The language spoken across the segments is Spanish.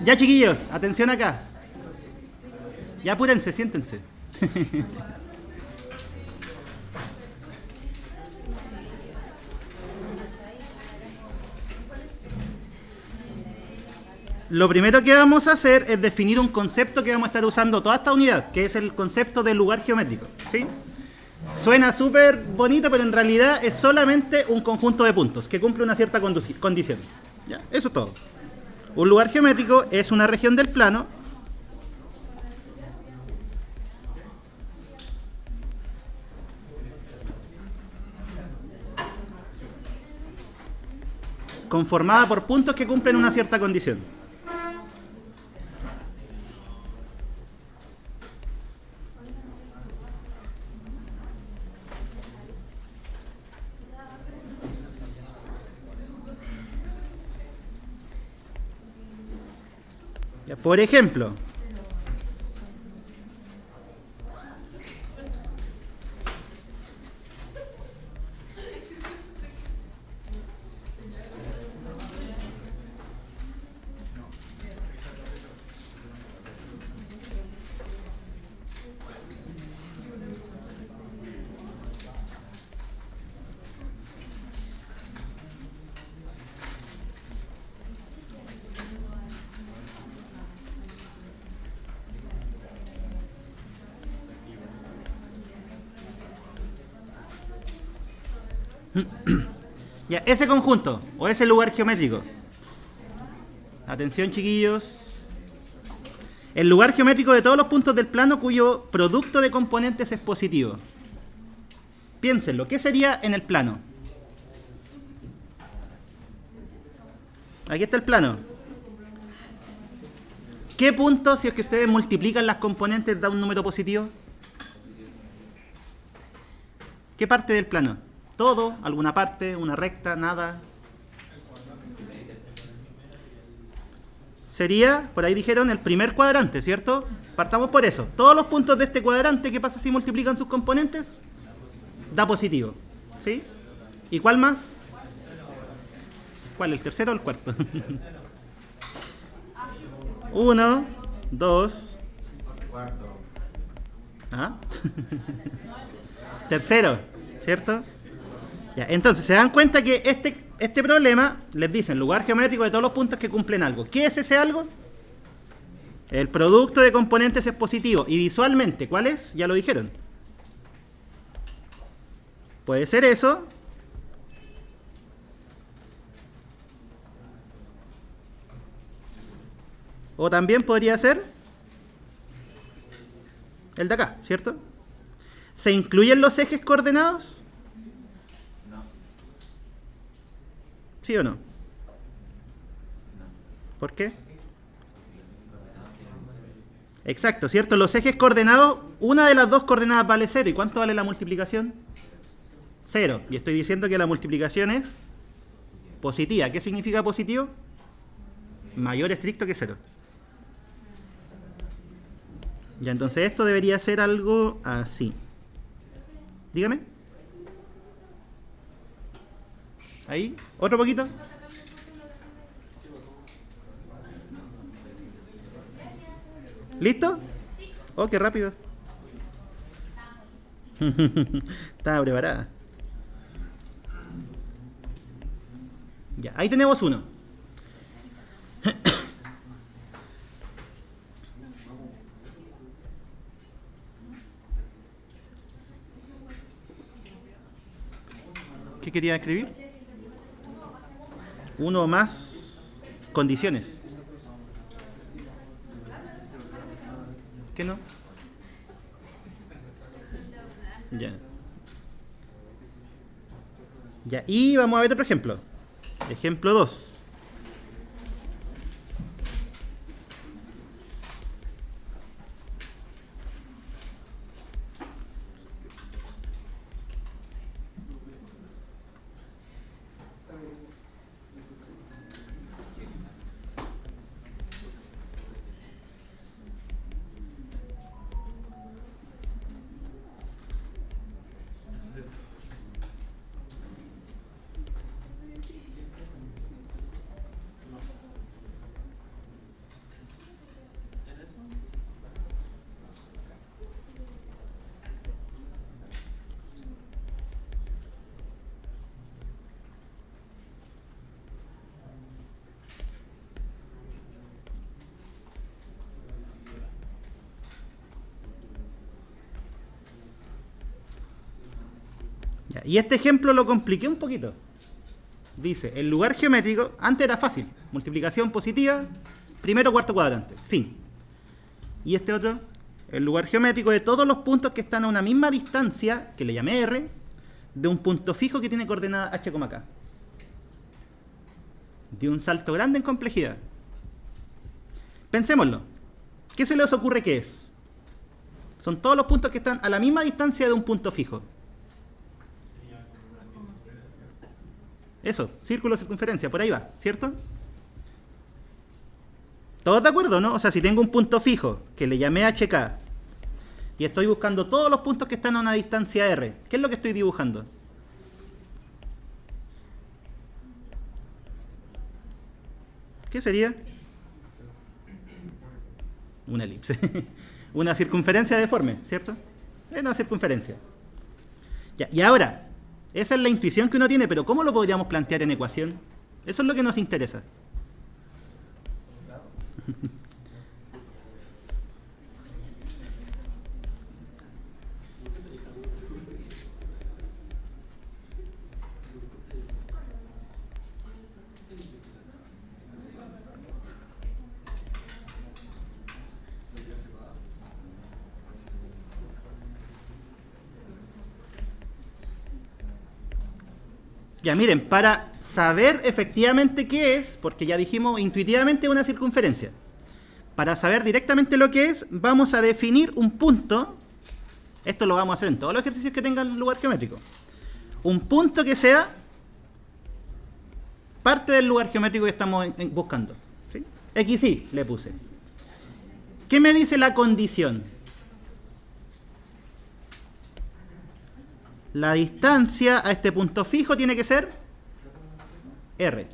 Ya, chiquillos, atención acá. Ya apúrense, siéntense. Lo primero que vamos a hacer es definir un concepto que vamos a estar usando toda esta unidad, que es el concepto del lugar geométrico. ¿Sí? Suena súper bonito, pero en realidad es solamente un conjunto de puntos que cumple una cierta condición. ¿Ya? Eso es todo. Un lugar geométrico es una región del plano conformada por puntos que cumplen una cierta condición. ¿Ya? Por ejemplo, ya, ese conjunto o ese lugar geométrico. Atención, chiquillos. El lugar geométrico de todos los puntos del plano cuyo producto de componentes es positivo. Piénsenlo, ¿qué sería en el plano? Aquí está el plano. ¿Qué punto, si es que ustedes multiplican las componentes, da un número positivo? ¿Qué parte del plano? ¿Todo? ¿Alguna parte? ¿Una recta? ¿Nada? Sería, por ahí dijeron, el primer cuadrante, ¿cierto? Partamos por eso. Todos los puntos de este cuadrante, ¿qué pasa si multiplican sus componentes? Da positivo. ¿Sí? ¿Y cuál más? ¿Cuál? ¿El tercero o el cuarto? 1, 2. ¿Ah? Tercero, ¿cierto? Ya, entonces, se dan cuenta que este problema, les dicen, lugar geométrico de todos los puntos que cumplen algo. ¿Qué es ese algo? El producto de componentes es positivo. Y visualmente, ¿cuál es? Ya lo dijeron. Puede ser eso. O también podría ser el de acá, ¿cierto? ¿Se incluyen los ejes coordenados? ¿Sí o no? ¿Por qué? Exacto, ¿cierto? Los ejes coordenados, una de las dos coordenadas vale 0. ¿Y cuánto vale la multiplicación? 0. Y estoy diciendo que la multiplicación es positiva. ¿Qué significa positivo? Mayor estricto que 0. Ya, entonces esto debería ser algo así. Dígame. Ahí, otro poquito. ¿Listo? Oh, qué rápido. Estaba preparada. Ya, ahí tenemos uno. ¿Qué quería escribir? Uno más condiciones. ¿Qué no? Ya. Ya, y vamos a ver otro ejemplo. Ejemplo 2. Y este ejemplo lo compliqué un poquito. Dice, el lugar geométrico, antes era fácil, multiplicación positiva, primero cuarto cuadrante, fin. Y este otro, el lugar geométrico de todos los puntos que están a una misma distancia, que le llamé R, de un punto fijo que tiene coordenada h, k. De un salto grande en complejidad. Pensémoslo. ¿Qué se les ocurre que es? Son todos los puntos que están a la misma distancia de un punto fijo. Eso, círculo, circunferencia, por ahí va, ¿cierto? ¿Todos de acuerdo, no? O sea, si tengo un punto fijo que le llamé HK y estoy buscando todos los puntos que están a una distancia R, ¿qué es lo que estoy dibujando? ¿Qué sería? Una elipse. Una circunferencia deforme, ¿cierto? Es una circunferencia. Ya, y ahora, esa es la intuición que uno tiene, pero ¿cómo lo podríamos plantear en ecuación? Eso es lo que nos interesa. Ya, miren, para saber efectivamente qué es, porque ya dijimos intuitivamente una circunferencia, para saber directamente lo que es, vamos a definir un punto. Esto lo vamos a hacer en todos los ejercicios que tengan lugar geométrico. Un punto que sea parte del lugar geométrico que estamos buscando. ¿Sí? XY le puse. ¿Qué me dice la condición? La distancia a este punto fijo tiene que ser R.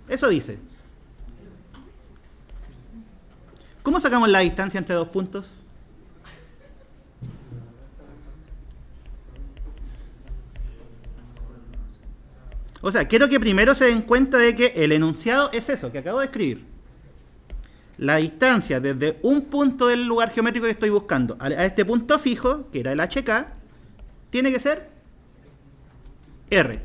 Eso dice. ¿Cómo sacamos la distancia entre dos puntos? O sea, quiero que primero se den cuenta de que el enunciado es eso que acabo de escribir. La distancia desde un punto del lugar geométrico que estoy buscando a este punto fijo, que era el HK, tiene que ser R.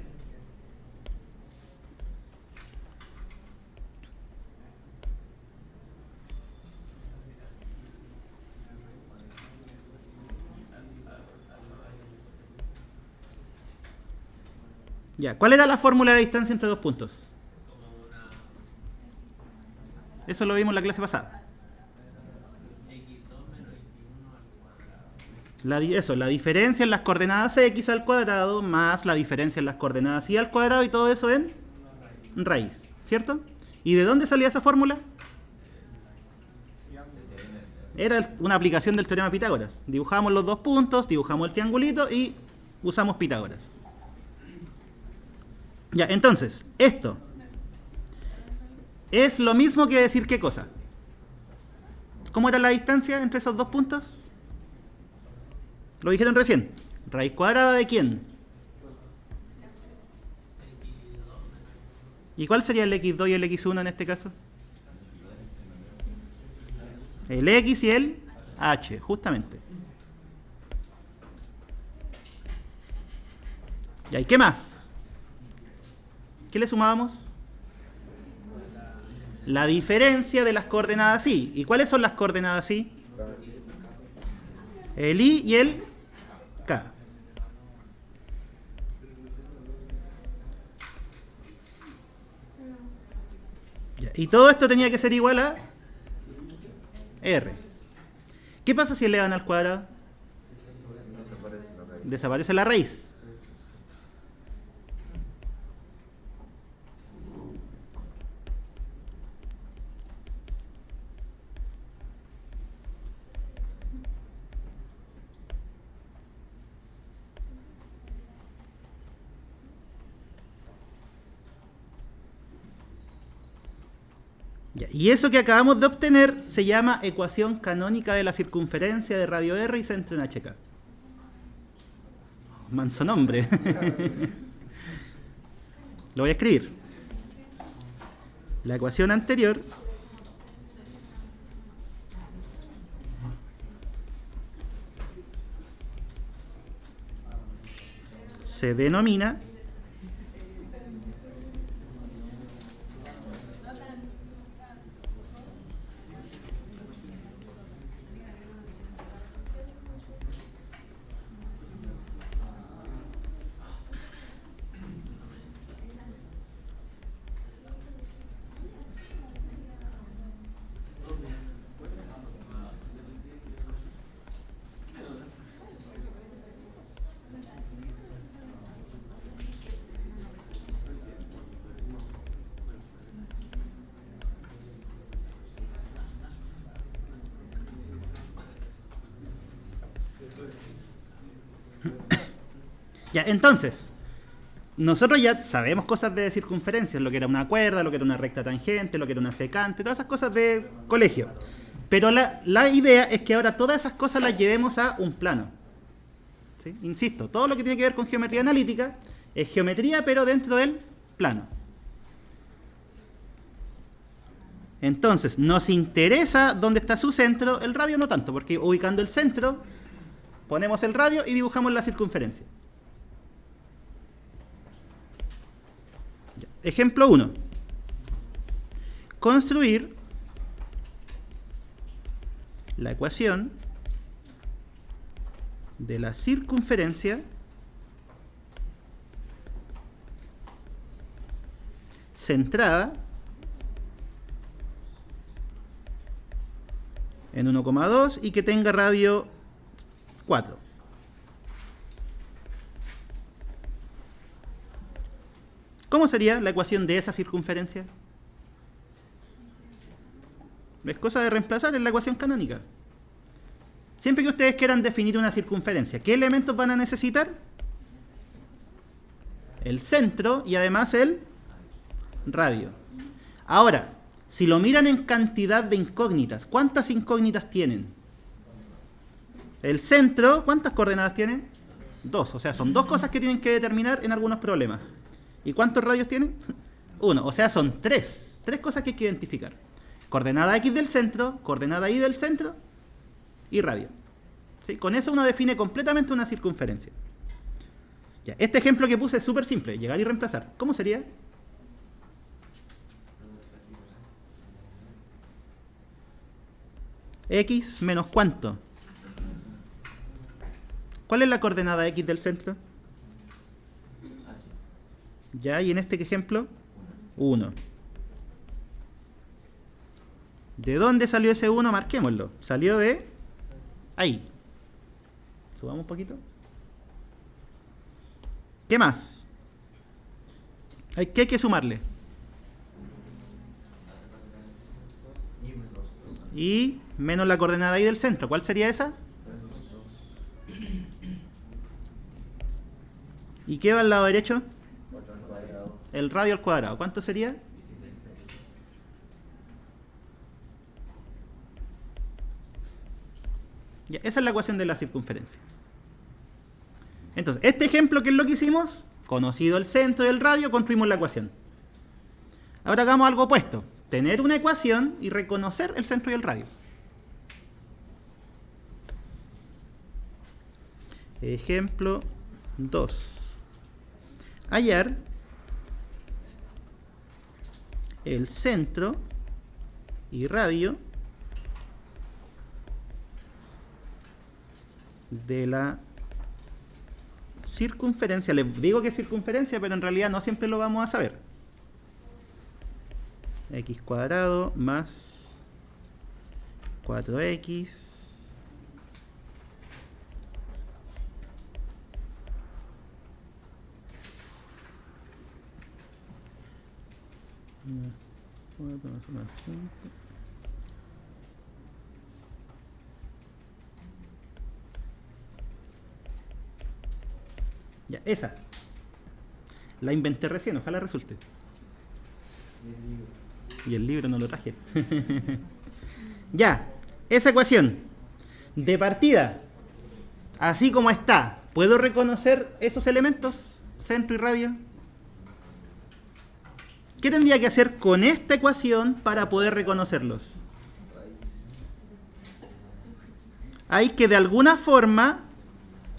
Ya, ¿cuál era la fórmula de distancia entre dos puntos? Eso lo vimos en la clase pasada. La diferencia en las coordenadas x al cuadrado más la diferencia en las coordenadas y al cuadrado y todo eso en raíz, ¿cierto? ¿Y de dónde salía esa fórmula? Era una aplicación del teorema de Pitágoras. Dibujamos los dos puntos, dibujamos el triangulito y usamos Pitágoras. Ya, entonces, esto es lo mismo que decir ¿qué cosa? ¿Cómo era la distancia entre esos dos puntos? Lo dijeron recién. ¿Raíz cuadrada de quién? ¿Y cuál sería el x2 y el x1 en este caso? El x y el h, justamente. ¿Y qué más? ¿Qué le sumábamos? La diferencia de las coordenadas y. ¿Y cuáles son las coordenadas y? El I y el K. Ya, y todo esto tenía que ser igual a R. ¿Qué pasa si elevan al cuadrado? Desaparece la raíz. Y eso que acabamos de obtener se llama ecuación canónica de la circunferencia de radio R y centro en HK. Manso nombre. Lo voy a escribir. La ecuación anterior se denomina ya, entonces, nosotros ya sabemos cosas de circunferencias, lo que era una cuerda, lo que era una recta tangente, lo que era una secante, todas esas cosas de colegio. Pero la idea es que ahora todas esas cosas las llevemos a un plano. ¿Sí? Insisto, todo lo que tiene que ver con geometría analítica es geometría, pero dentro del plano. Entonces, nos interesa dónde está su centro, el radio no tanto, porque ubicando el centro, ponemos el radio y dibujamos la circunferencia. Ejemplo 1. Construir la ecuación de la circunferencia centrada en 1,2 y que tenga radio 4. ¿Cómo sería la ecuación de esa circunferencia? Es cosa de reemplazar en la ecuación canónica. Siempre que ustedes quieran definir una circunferencia, ¿qué elementos van a necesitar? El centro y además el radio. Ahora, si lo miran en cantidad de incógnitas, ¿cuántas incógnitas tienen? El centro, ¿cuántas coordenadas tiene? 2, o sea, son 2 cosas que tienen que determinar en algunos problemas. ¿Y cuántos radios tiene? 1, o sea, son 3 cosas que hay que identificar. Coordenada X del centro, coordenada Y del centro y radio. ¿Sí? Con eso uno define completamente una circunferencia. Ya, este ejemplo que puse es súper simple, llegar y reemplazar. ¿Cómo sería? X menos ¿cuánto? ¿Cuál es la coordenada X del centro? Ya, y en este ejemplo, 1. ¿De dónde salió ese 1? Marquémoslo. Salió de ahí. Subamos un poquito. ¿Qué más? ¿Qué hay que sumarle? Y menos la coordenada Y del centro. ¿Cuál sería esa? ¿Y qué va al lado derecho? El radio al cuadrado. ¿Cuánto sería? Ya, esa es la ecuación de la circunferencia. Entonces, este ejemplo, ¿qué es lo que hicimos? Conocido el centro y el radio, construimos la ecuación. Ahora hagamos algo opuesto. Tener una ecuación y reconocer el centro y el radio. Ejemplo 2. Hallar el centro y radio de la circunferencia. Les digo que es circunferencia, pero en realidad no siempre lo vamos a saber. X cuadrado más 4x más 5. Ya, esa. La inventé recién, ojalá resulte. Y el libro no lo traje. Ya, esa ecuación. De partida, así como está, ¿puedo reconocer esos elementos? Centro y radio. ¿Qué tendría que hacer con esta ecuación para poder reconocerlos? Hay que de alguna forma,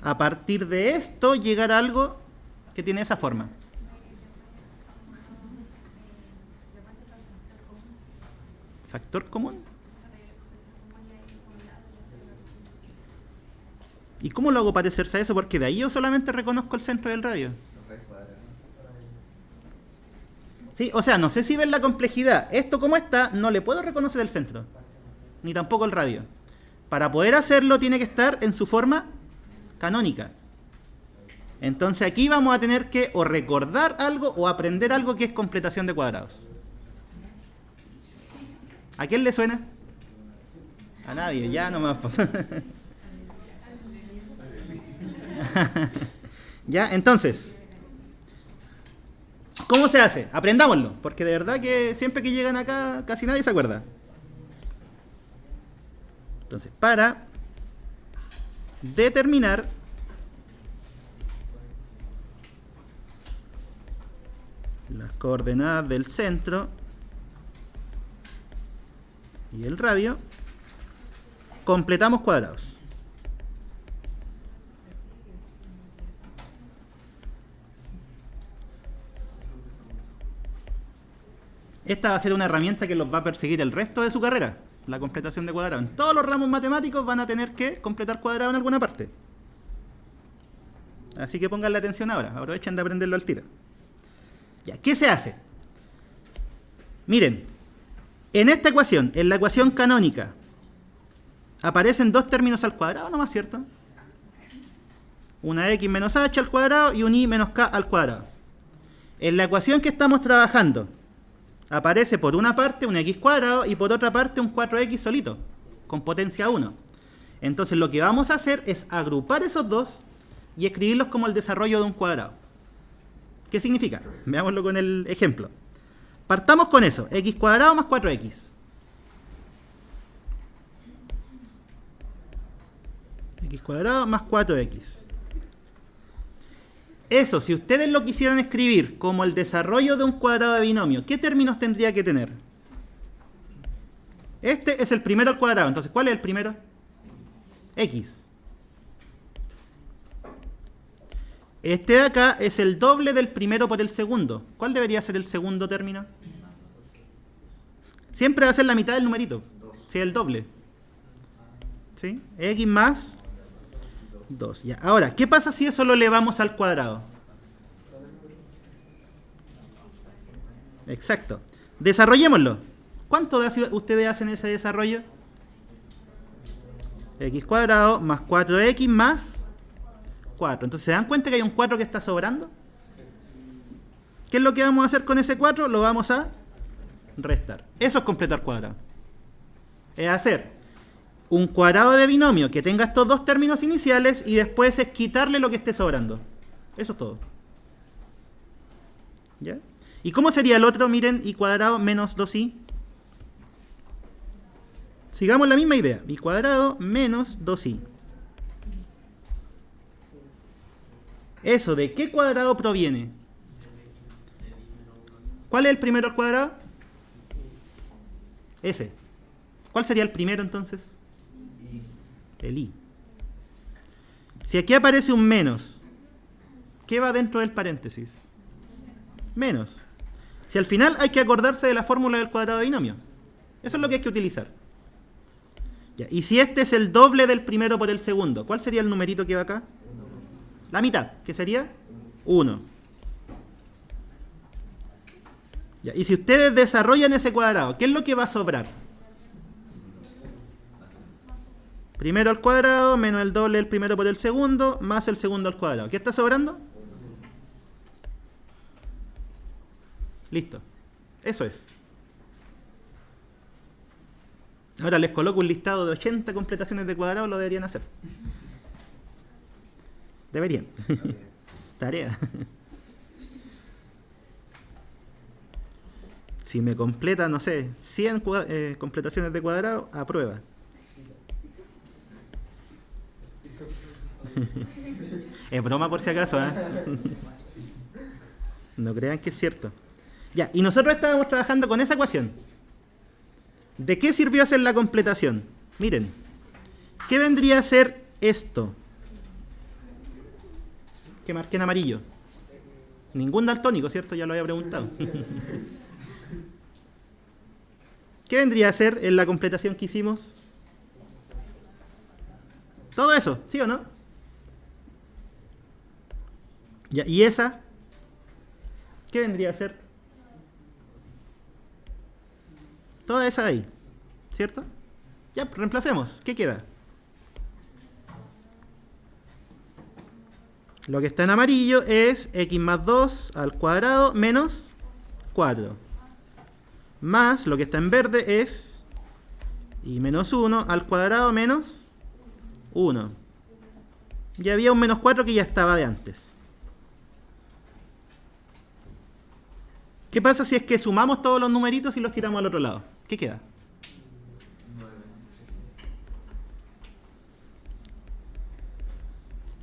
a partir de esto, llegar a algo que tiene esa forma. ¿Factor común? ¿Y cómo lo hago parecerse a eso? Porque de ahí yo solamente reconozco el centro del radio. Sí, o sea, no sé si ven la complejidad. Esto como está, no le puedo reconocer el centro. Ni tampoco el radio. Para poder hacerlo tiene que estar en su forma canónica. Entonces aquí vamos a tener que o recordar algo o aprender algo que es completación de cuadrados. ¿A quién le suena? A nadie, ya nomás. Ya, entonces, ¿cómo se hace? Aprendámoslo, porque de verdad que siempre que llegan acá casi nadie se acuerda. Entonces, para determinar las coordenadas del centro y el radio, completamos cuadrados. Esta va a ser una herramienta que los va a perseguir el resto de su carrera, la completación de cuadrados. En todos los ramos matemáticos van a tener que completar cuadrados en alguna parte. Así que pónganle atención ahora, aprovechen de aprenderlo al tiro. Ya, ¿qué se hace? Miren, en esta ecuación, en la ecuación canónica, aparecen dos términos al cuadrado nomás, ¿cierto? Una x menos h al cuadrado y un y menos k al cuadrado. En la ecuación que estamos trabajando, aparece por una parte un x cuadrado y por otra parte un 4x solito, con potencia 1. Entonces lo que vamos a hacer es agrupar esos dos y escribirlos como el desarrollo de un cuadrado. ¿Qué significa? Veámoslo con el ejemplo. Partamos con eso, x cuadrado más 4x. X cuadrado más 4x. Eso, si ustedes lo quisieran escribir como el desarrollo de un cuadrado de binomio, ¿qué términos tendría que tener? Este es el primero al cuadrado, entonces, ¿cuál es el primero? X. Este de acá es el doble del primero por el segundo. ¿Cuál debería ser el segundo término? Siempre va a ser la mitad del numerito. Si es el doble. ¿Sí? X más 2. Ya. Ahora, ¿qué pasa si eso lo elevamos al cuadrado? Exacto. Desarrollémoslo. ¿Cuánto ustedes hacen ese desarrollo? X cuadrado más 4x más 4. Entonces, ¿se dan cuenta que hay un 4 que está sobrando? ¿Qué es lo que vamos a hacer con ese 4? Lo vamos a restar. Eso es completar cuadrado. Es hacer un cuadrado de binomio que tenga estos dos términos iniciales y después es quitarle lo que esté sobrando. Eso es todo. ¿Ya? ¿Y cómo sería el otro? Miren, y cuadrado menos 2i. Sigamos la misma idea. Y cuadrado menos 2i. ¿Eso de qué cuadrado proviene? ¿Cuál es el primero al cuadrado? Ese. ¿Cuál sería el primero entonces? El i. Si aquí aparece un menos, ¿qué va dentro del paréntesis? Menos. Si al final hay que acordarse de la fórmula del cuadrado de binomio. Eso es lo que hay que utilizar. Ya. Y si este es el doble del primero por el segundo, ¿cuál sería el numerito que va acá? La mitad, que sería 1. Ya. Y si ustedes desarrollan ese cuadrado, ¿qué es lo que va a sobrar? Primero al cuadrado menos el doble del primero por el segundo más el segundo al cuadrado. ¿Qué está sobrando? Listo. Eso es. Ahora les coloco un listado de 80 completaciones de cuadrado, lo deberían hacer. Deberían. Tarea. Si me completa, no sé, 100 completaciones de cuadrado, aprueba. Es broma por si acaso, ¿eh? No crean que es cierto. Ya, y nosotros estábamos trabajando con esa ecuación. ¿De qué sirvió hacer la completación? Miren, ¿qué vendría a ser esto? Que marqué en amarillo. Ningún daltónico, ¿cierto? Ya lo había preguntado. ¿Qué vendría a ser en la completación que hicimos? Todo eso, ¿sí o no? Ya, ¿y esa? ¿Qué vendría a ser? Toda esa de ahí, ¿cierto? Ya, pues, reemplacemos. ¿Qué queda? Lo que está en amarillo es x más 2 al cuadrado menos 4. Más lo que está en verde es y menos 1 al cuadrado menos 1. Y había un menos 4 que ya estaba de antes. ¿Qué pasa si es que sumamos todos los numeritos y los tiramos al otro lado? ¿Qué queda? 9.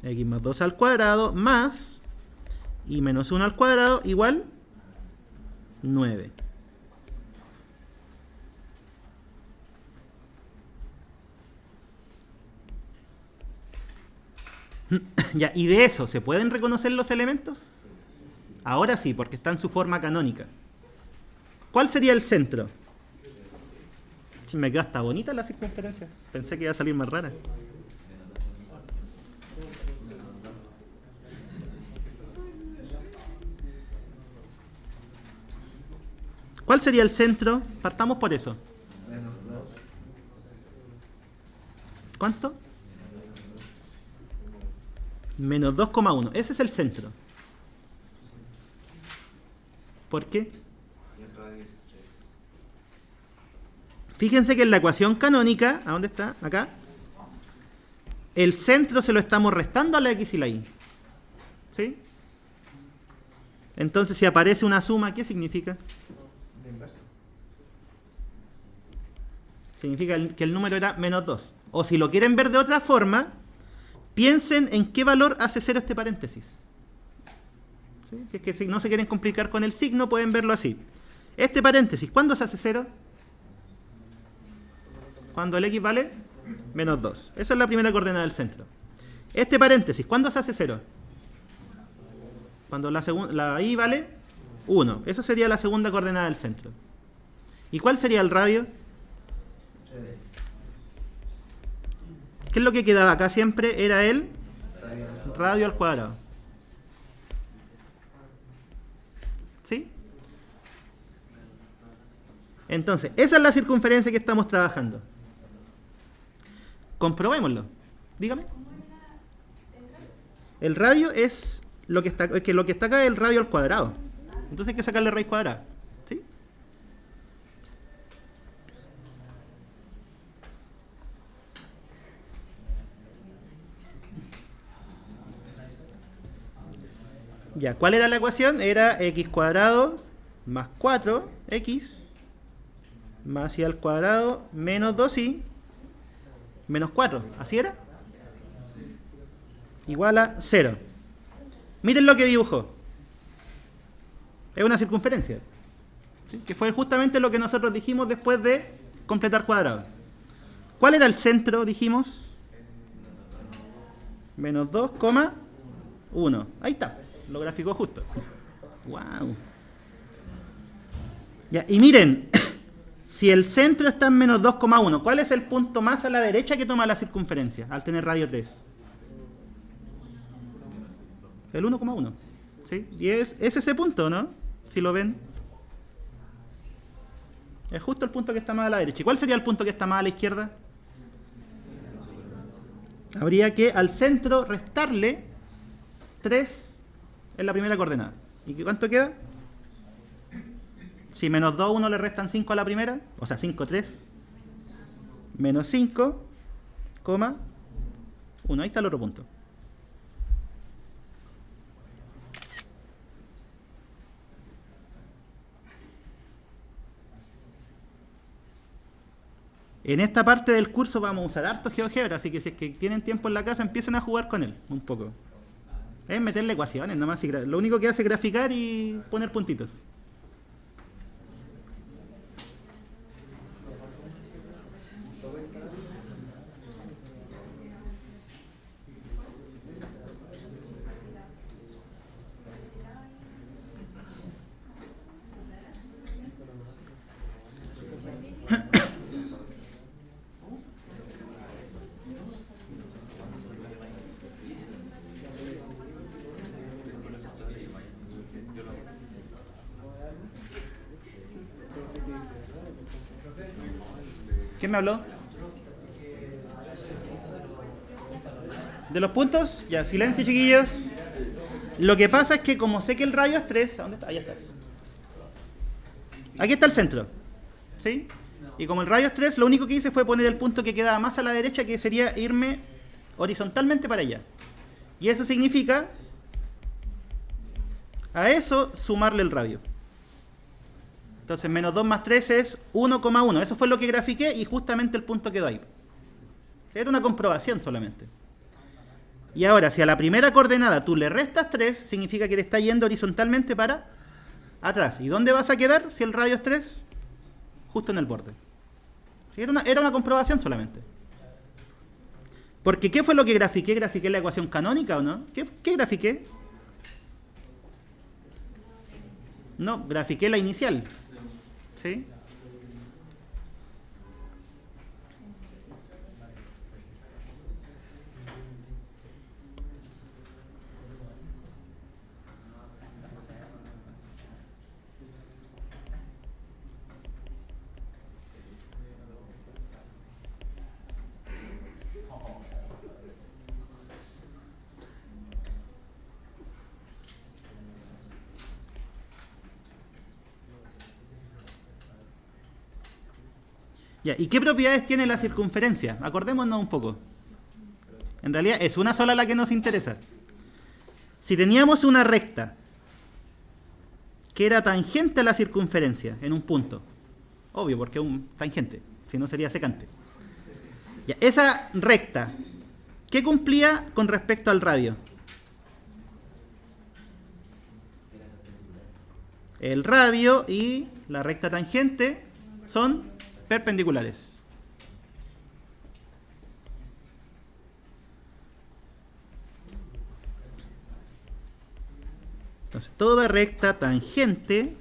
X más 2 al cuadrado más y menos 1 al cuadrado igual 9. Ya, ¿y de eso se pueden reconocer los elementos? Ahora sí, porque está en su forma canónica. ¿Cuál sería el centro? Sí, me quedó hasta bonita la circunferencia. Pensé que iba a salir más rara. ¿Cuál sería el centro? Partamos por eso. ¿Cuánto? Menos 2,1. Ese es el centro. ¿Por qué? Fíjense que en la ecuación canónica, ¿a dónde está? Acá. El centro se lo estamos restando a la x y la y. ¿Sí? Entonces, si aparece una suma, ¿qué significa? Significa que el número era menos 2. O si lo quieren ver de otra forma, piensen en qué valor hace 0 este paréntesis. ¿Sí? Si es que si no se quieren complicar con el signo, pueden verlo así. Este paréntesis, ¿cuándo se hace 0? Cuando el x vale menos 2. Esa es la primera coordenada del centro. Este paréntesis, ¿cuándo se hace 0? Cuando la y vale 1. Esa sería la segunda coordenada del centro. ¿Y cuál sería el radio? ¿Qué es lo que quedaba acá siempre? Era el radio al cuadrado. ¿Sí? Entonces, esa es la circunferencia que estamos trabajando. Comprobémoslo. Dígame. El radio es lo que está acá es el radio al cuadrado. Entonces hay que sacarle raíz cuadrada. ¿Sí? Ya, ¿cuál era la ecuación? Era x cuadrado más 4x más y al cuadrado menos 2y menos 4. ¿Así era? Igual a 0. Miren lo que dibujó. Es una circunferencia. ¿Sí? Que fue justamente lo que nosotros dijimos después de completar cuadrado. ¿Cuál era el centro, dijimos? Menos 2,1. Ahí está. Lo graficó justo. Wow. Ya, y miren, si el centro está en menos 2,1, ¿cuál es el punto más a la derecha que toma la circunferencia al tener radio 3? El 1,1. ¿Sí? Y es ese punto, ¿no? Si lo ven. Es justo el punto que está más a la derecha. ¿Y cuál sería el punto que está más a la izquierda? Habría que al centro restarle 3 en la primera coordenada. ¿Y cuánto queda? Si menos 2, 1 le restan 5 a la primera, o sea, 5, 3, menos 5, 1. Ahí está el otro punto. En esta parte del curso vamos a usar harto GeoGebra, así que si es que tienen tiempo en la casa, empiecen a jugar con él un poco. Es meterle ecuaciones nomás, y lo único que hace es graficar y poner puntitos. ¿Quién me habló? ¿De los puntos? Ya, silencio, chiquillos. Lo que pasa es que como sé que el radio es 3... ¿Dónde está? Ahí estás. Aquí está el centro. ¿Sí? Y como el radio es 3, lo único que hice fue poner el punto que quedaba más a la derecha, que sería irme horizontalmente para allá. Y eso significa a eso sumarle el radio. Entonces, menos 2 más 3 es 1,1. Eso fue lo que grafiqué y justamente el punto quedó ahí. Era una comprobación solamente. Y ahora, si a la primera coordenada tú le restas 3, significa que te está yendo horizontalmente para atrás. ¿Y dónde vas a quedar si el radio es 3? Justo en el borde. ¿Sí? Era una comprobación solamente. Porque ¿qué fue lo que grafiqué? ¿Grafiqué la ecuación canónica o no? ¿Qué grafiqué? No, grafiqué la inicial. ¿Sí? Ya, ¿y qué propiedades tiene la circunferencia? Acordémonos un poco. En realidad es una sola la que nos interesa. Si teníamos una recta que era tangente a la circunferencia en un punto, obvio porque es un tangente, si no sería secante. Ya, esa recta, ¿qué cumplía con respecto al radio? El radio y la recta tangente son perpendiculares. Entonces, toda recta tangente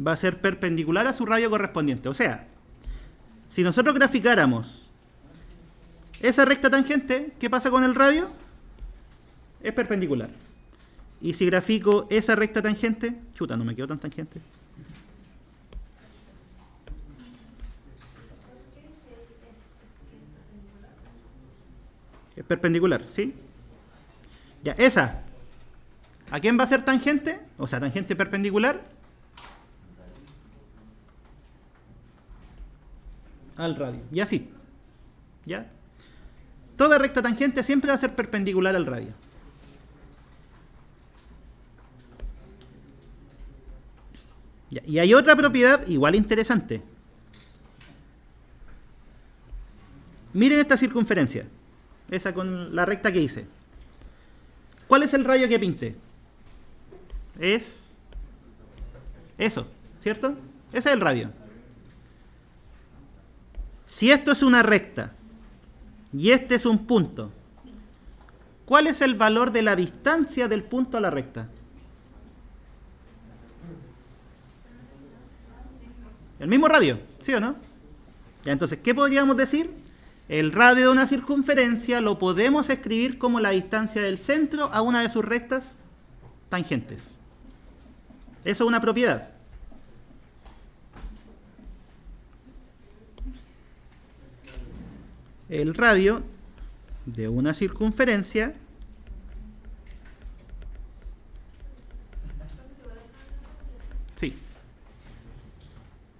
va a ser perpendicular a su radio correspondiente. O sea, si nosotros graficáramos esa recta tangente, ¿qué pasa con el radio? Es perpendicular. Y si grafico esa recta tangente, chuta, no me quedó tan tangente. Es perpendicular, ¿sí? Ya, esa. ¿A quién va a ser tangente? O sea, tangente perpendicular al radio. Y así. ¿Ya? Toda recta tangente siempre va a ser perpendicular al radio. Ya, y hay otra propiedad igual interesante. Miren esta circunferencia. Esa con la recta que hice. ¿Cuál es el radio que pinté? Es eso, ¿cierto? Ese es el radio. Si esto es una recta y este es un punto, ¿cuál es el valor de la distancia del punto a la recta? El mismo radio, ¿sí o no? Ya, entonces, ¿qué podríamos decir? El radio de una circunferencia lo podemos escribir como la distancia del centro a una de sus rectas tangentes. Eso es una propiedad. El radio de una circunferencia sí.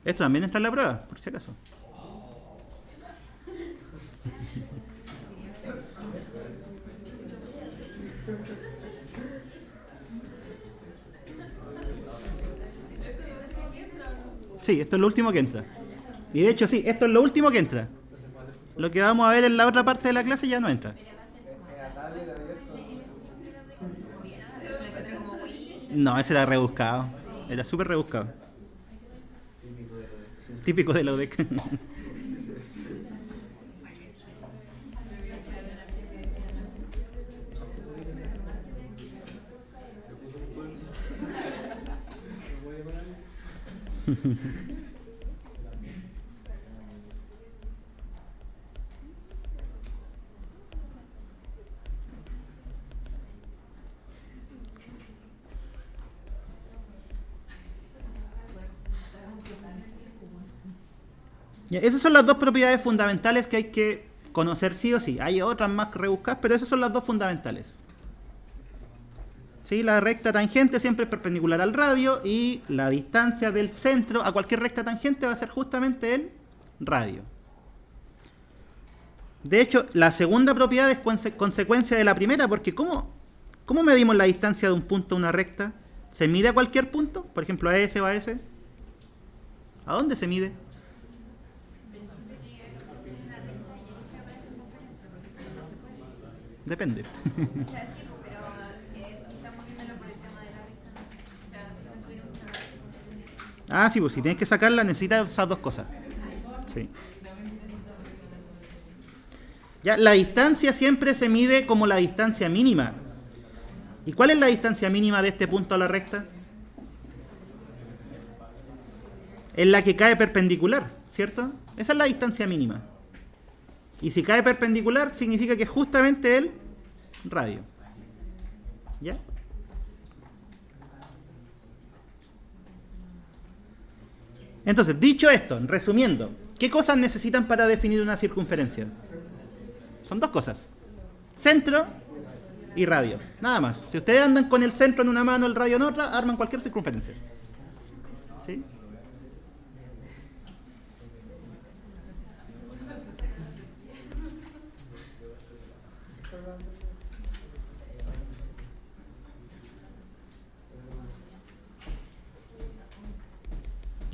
Esto también está en la prueba, por si acaso. Sí, esto es lo último que entra. Y de hecho sí, esto es lo último que entra. Lo que vamos a ver en la otra parte de la clase ya no entra. No, ese era rebuscado. Era súper rebuscado. Típico de la UDEC. Ya, esas son las dos propiedades fundamentales que hay que conocer sí o sí. Hay otras más rebuscadas, pero esas son las dos fundamentales. ¿Sí? La recta tangente siempre es perpendicular al radio y la distancia del centro a cualquier recta tangente va a ser justamente el radio. De hecho, la segunda propiedad es consecuencia de la primera, porque ¿cómo medimos la distancia de un punto a una recta? ¿Se mide a cualquier punto? Por ejemplo, a ese o a ese. ¿A dónde se mide? Depende. Ah, sí, pues si tienes que sacarla necesitas esas dos cosas. Sí. Ya, la distancia siempre se mide como la distancia mínima. ¿Y cuál es la distancia mínima de este punto a la recta? Es la que cae perpendicular, ¿cierto? Esa es la distancia mínima. Y si cae perpendicular significa que es justamente el radio. ¿Ya? Entonces, dicho esto, resumiendo, ¿qué cosas necesitan para definir una circunferencia? Son dos cosas. Centro y radio. Nada más. Si ustedes andan con el centro en una mano, el radio en otra, arman cualquier circunferencia. ¿Sí?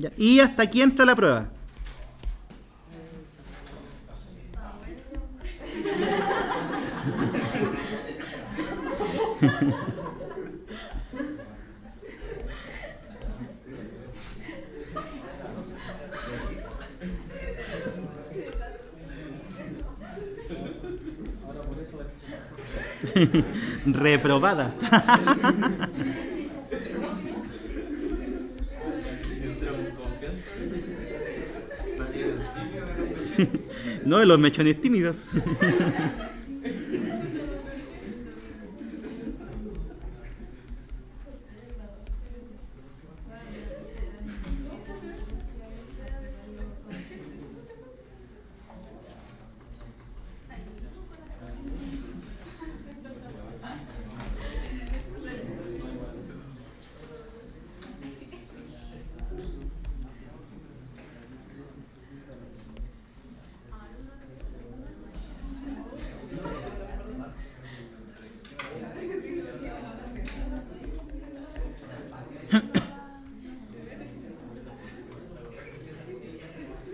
Ya. Y hasta aquí entra la prueba. Reprobada. No, de los mechones tímidos.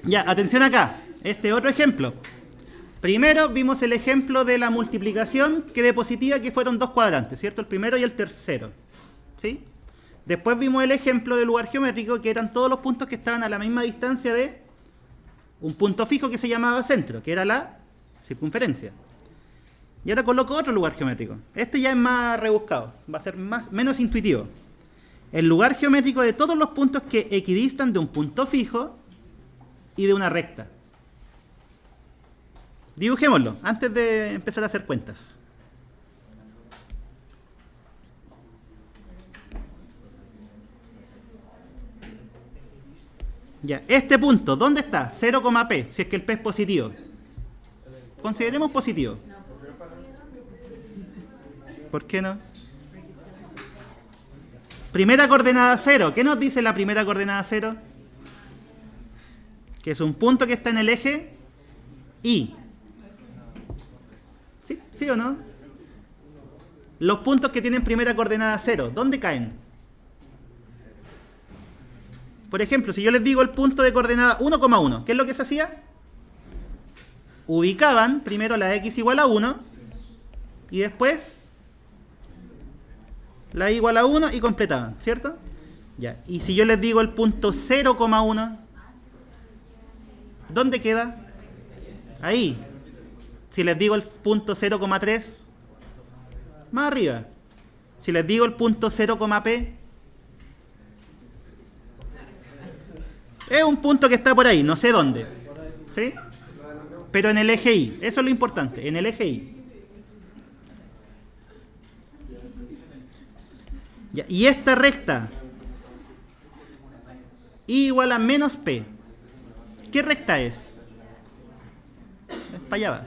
Ya, atención acá. Este otro ejemplo. Primero vimos el ejemplo de la multiplicación que de positiva que fueron dos cuadrantes, ¿cierto? El primero y el tercero. ¿Sí? Después vimos el ejemplo del lugar geométrico que eran todos los puntos que estaban a la misma distancia de un punto fijo que se llamaba centro, que era la circunferencia. Y ahora coloco otro lugar geométrico. Este ya es más rebuscado, va a ser menos intuitivo. El lugar geométrico de todos los puntos que equidistan de un punto fijo y de una recta. Dibujémoslo antes de empezar a hacer cuentas. Ya, este punto, ¿dónde está? 0, P, si es que el P es positivo. Consideremos positivo. ¿Por qué no? Primera coordenada 0. ¿Qué nos dice la primera coordenada 0? Que es un punto que está en el eje Y. ¿Sí? ¿Sí o no? Los puntos que tienen primera coordenada 0, ¿dónde caen? Por ejemplo, si yo les digo el punto de coordenada 1,1, ¿qué es lo que se hacía? Ubicaban primero la x igual a 1 y después la y igual a 1 y completaban, ¿cierto? Ya. Y si yo les digo el punto 0,1, ¿dónde queda? Ahí. Si les digo el punto 0,3, más arriba. Si les digo el punto 0,p, Es un punto que está por ahí, no sé dónde. ¿Sí? Pero en el eje Y. Eso es lo importante, en el eje Y. Ya, y esta recta, Y igual a menos P. ¿Qué recta es? Es para allá va.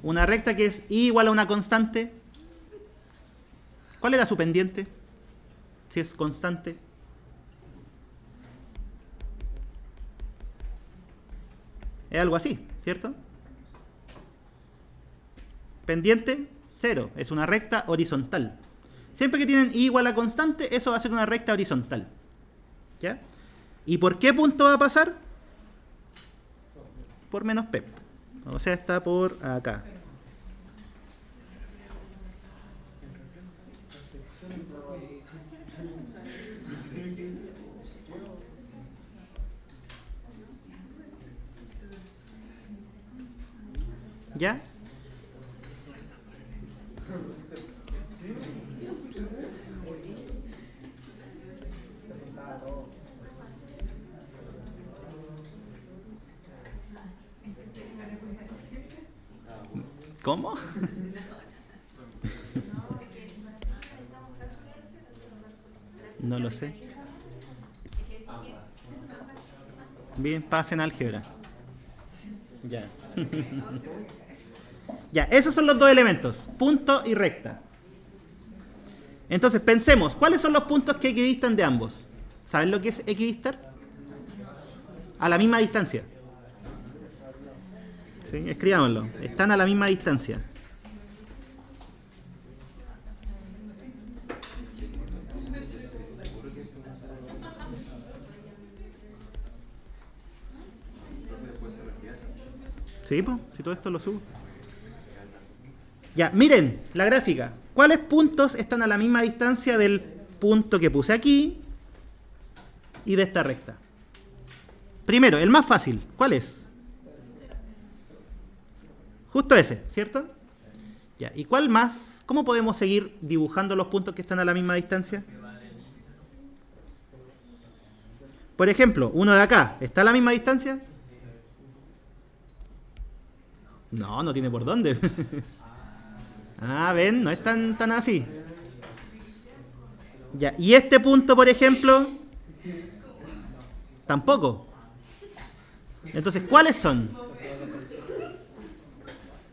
Una recta que es Y igual a una constante. ¿Cuál era su pendiente? Si es constante. Es algo así, ¿cierto? Pendiente, 0. Es una recta horizontal. Siempre que tienen Y igual a constante, eso va a ser una recta horizontal. ¿Ya? ¿Y por qué punto va a pasar? Por menos P. O sea, está por acá. ¿Ya? ¿Cómo? No lo sé. Bien, pasen álgebra. Ya. Ya, esos son los dos elementos, punto y recta. Entonces, pensemos, ¿cuáles son los puntos que equidistan de ambos? ¿Saben lo que es equidistar? A la misma distancia. ¿Sí? Escribámoslo. Están a la misma distancia. Sí, pues, si todo esto lo subo. Ya, miren la gráfica. ¿Cuáles puntos están a la misma distancia del punto que puse aquí y de esta recta? Primero, el más fácil. ¿Cuál es? Justo ese, ¿cierto? Ya, ¿y cuál más? ¿Cómo podemos seguir dibujando los puntos que están a la misma distancia? Por ejemplo, uno de acá, ¿está a la misma distancia? No, no tiene por dónde. Ah, ven, no es tan así. Ya, y este punto, por ejemplo, tampoco. Entonces, ¿cuáles son?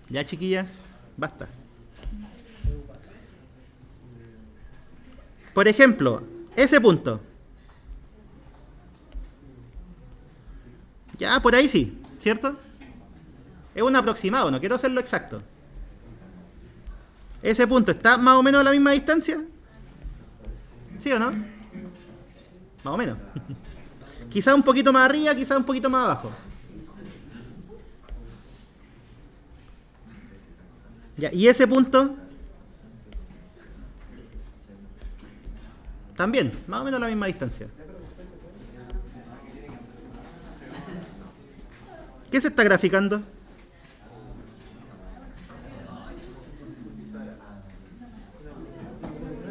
Ya, chiquillas, basta. Por ejemplo, ese punto. Ya, por ahí sí, ¿cierto? Es un aproximado, no quiero hacerlo exacto. ¿Ese punto está más o menos a la misma distancia? ¿Sí o no? Más o menos. Quizá un poquito más arriba, quizá un poquito más abajo. Ya, ¿y ese punto? También, más o menos a la misma distancia. ¿Qué se está graficando?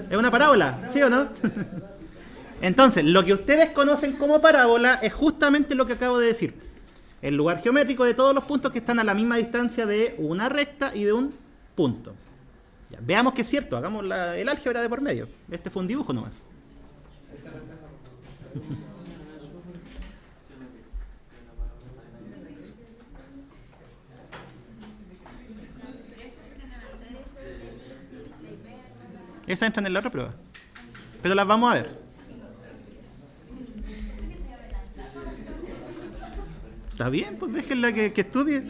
¿Es una parábola? ¿Sí o no? Entonces, lo que ustedes conocen como parábola es justamente lo que acabo de decir. El lugar geométrico de todos los puntos que están a la misma distancia de una recta y de un punto. Ya, veamos que es cierto, hagamos el álgebra de por medio. Este fue un dibujo nomás. Esas entran en la otra prueba. Pero las vamos a ver. Está bien, pues déjenla que estudie.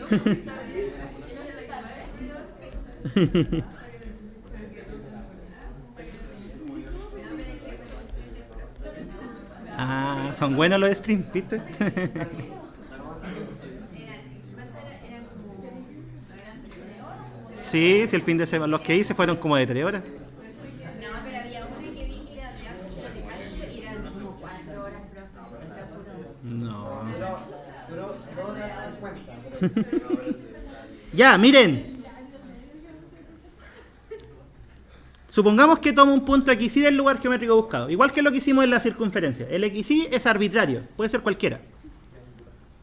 Ah, son buenos los streams, ¿viste? Sí, sí, el fin de semana. Los que hice fueron como de 3 horas. No. Ya, miren. Supongamos que tomo un punto XY del lugar geométrico buscado. Igual que lo que hicimos en la circunferencia. El XY es arbitrario. Puede ser cualquiera.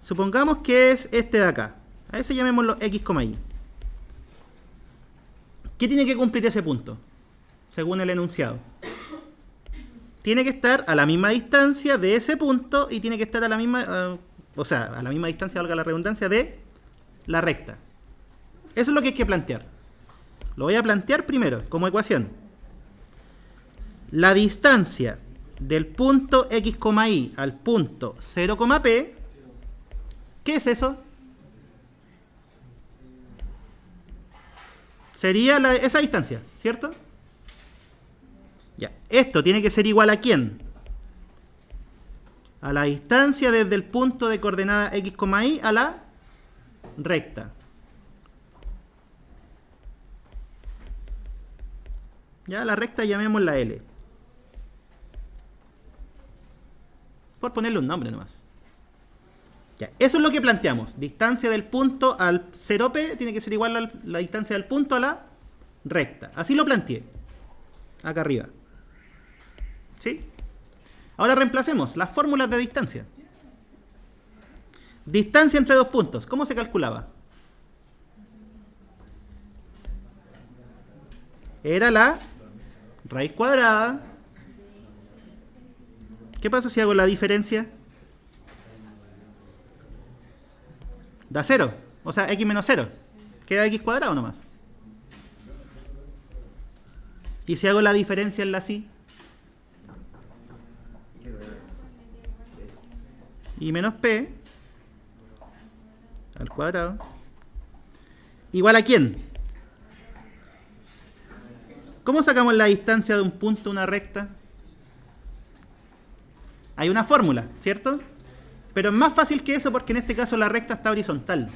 Supongamos que es este de acá. A ese llamémoslo X, Y. ¿Qué tiene que cumplir ese punto? Según el enunciado. Tiene que estar a la misma distancia de ese punto y tiene que estar a la misma, a la misma distancia, valga la redundancia, de la recta. Eso es lo que hay que plantear. Lo voy a plantear primero como ecuación. La distancia del punto X, Y al punto 0, P, ¿qué es eso? Sería esa distancia, ¿cierto? Ya, esto tiene que ser igual a ¿quién? A la distancia desde el punto de coordenada X, Y a la recta. Ya, la recta llamémosla L. Por ponerle un nombre nomás. Ya, eso es lo que planteamos. Distancia del punto al 0P tiene que ser igual a la distancia del punto a la recta. Así lo planteé. Acá arriba. ¿Sí? Ahora reemplacemos las fórmulas de distancia. Distancia entre dos puntos. ¿Cómo se calculaba? Era la raíz cuadrada. ¿Qué pasa si hago la diferencia? Da 0. O sea, x menos 0. Queda x cuadrado nomás. ¿Y si hago la diferencia en la sí? Y menos p al cuadrado. ¿Igual a quién? ¿Cómo sacamos la distancia de un punto a una recta? Hay una fórmula, ¿cierto? Pero es más fácil que eso porque en este caso la recta está horizontal.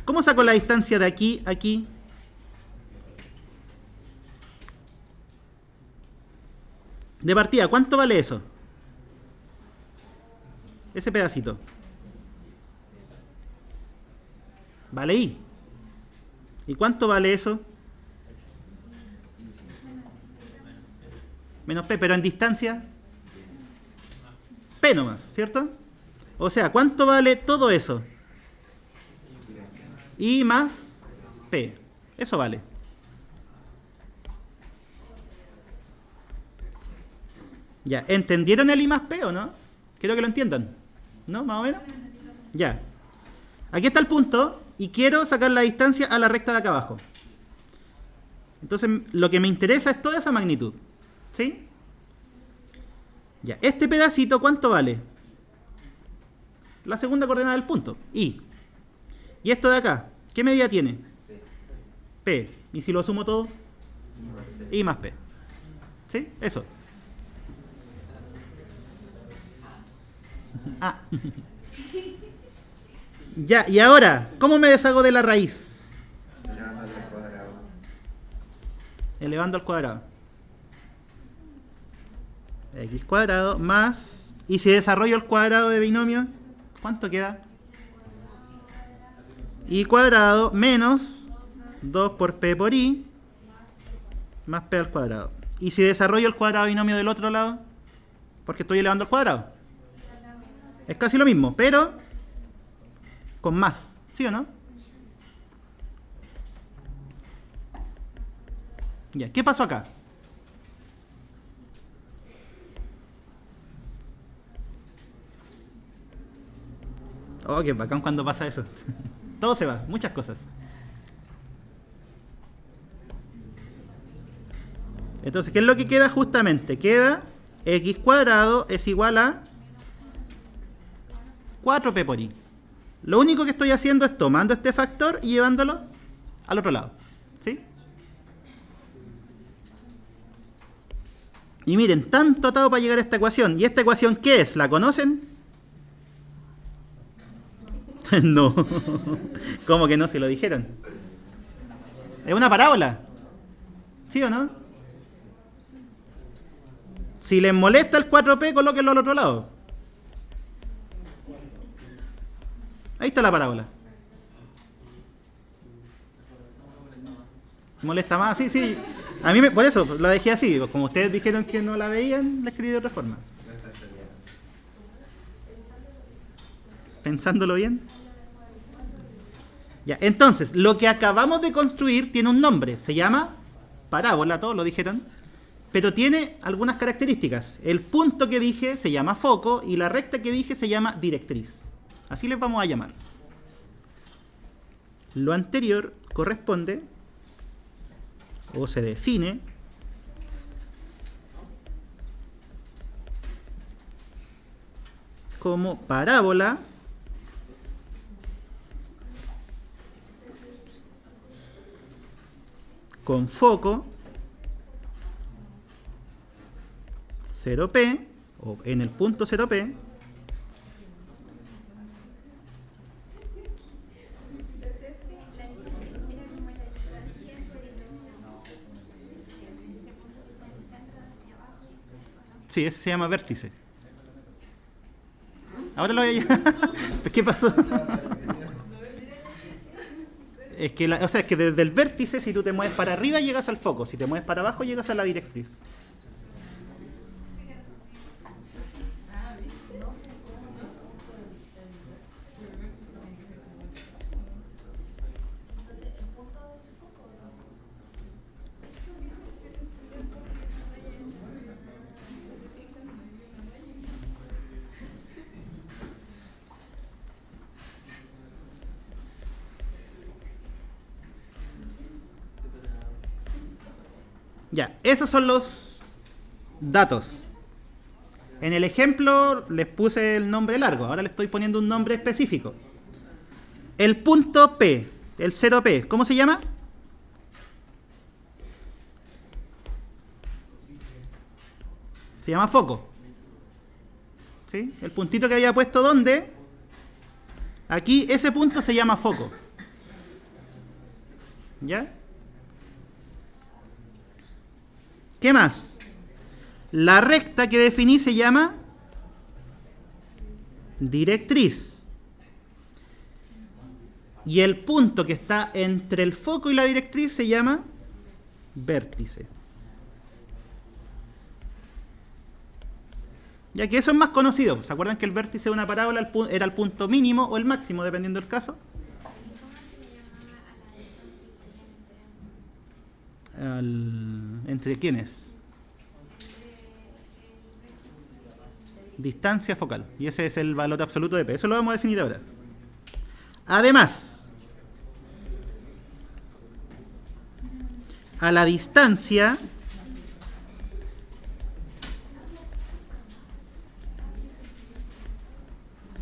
¿Cómo saco la distancia de aquí a aquí? De partida, ¿cuánto vale eso? Ese pedacito. Vale I. ¿Y cuánto vale eso? Menos P, pero en distancia P nomás, ¿cierto? O sea, ¿cuánto vale todo eso? I más P. Eso vale. Ya, ¿entendieron el I más P o no? Quiero que lo entiendan. ¿No? ¿Más o menos? Ya. Aquí está el punto y quiero sacar la distancia a la recta de acá abajo. Entonces, lo que me interesa es toda esa magnitud. ¿Sí? Ya, este pedacito, ¿cuánto vale? La segunda coordenada del punto, I. Y esto de acá, ¿qué medida tiene? P. ¿Y si lo sumo todo? I más P. ¿Sí? Eso. Ah. Ya, y ahora, ¿cómo me deshago de la raíz? Elevando al cuadrado. Elevando al cuadrado. X cuadrado más... ¿Y si desarrollo el cuadrado de binomio? ¿Cuánto queda? Y cuadrado menos 2 por P por I más P al cuadrado. ¿Y si desarrollo el cuadrado de binomio del otro lado? Porque estoy elevando al cuadrado. Es casi lo mismo, pero con más. ¿Sí o no? Ya, ¿qué pasó acá? Oh, qué bacán cuando pasa eso. Todo se va, muchas cosas. Entonces, ¿qué es lo que queda justamente? Queda x cuadrado es igual a 4p por i. Lo único que estoy haciendo es tomando este factor y llevándolo al otro lado. ¿Sí? Y miren, tanto atado para llegar a esta ecuación. ¿Y esta ecuación qué es? ¿La conocen? No. ¿Cómo que no? Se lo dijeron. Es una parábola. ¿Sí o no? Si les molesta el 4p, colóquenlo al otro lado. Ahí está la parábola. ¿Molesta más? Sí, sí. A mí, por eso, la dejé así. Como ustedes dijeron que no la veían, la escribí de otra forma. Pensándolo bien. Ya, entonces, lo que acabamos de construir tiene un nombre. Se llama parábola, todos lo dijeron. Pero tiene algunas características. El punto que dije se llama foco y la recta que dije se llama directriz. Así les vamos a llamar. Lo anterior corresponde o se define como parábola con foco 0P o en el punto 0P sí, ese se llama vértice. Ahora lo voy a llamar. ¿Qué pasó? Es que, o sea, es que desde el vértice, si tú te mueves para arriba, llegas al foco. Si te mueves para abajo, llegas a la directriz. Ya, esos son los datos. En el ejemplo les puse el nombre largo, ahora le estoy poniendo un nombre específico. El punto P, el 0P, ¿cómo se llama? Se llama foco. ¿Sí? El puntito que había puesto ¿dónde? Aquí, ese punto se llama foco. ¿Ya? ¿Qué más? La recta que definí se llama directriz. Y el punto que está entre el foco y la directriz se llama vértice. Ya que eso es más conocido. ¿Se acuerdan que el vértice de una parábola era el punto mínimo o el máximo, dependiendo del caso? ¿Entre quiénes? Distancia focal. Y ese es el valor absoluto de P. Eso lo vamos a definir ahora. Además, a la distancia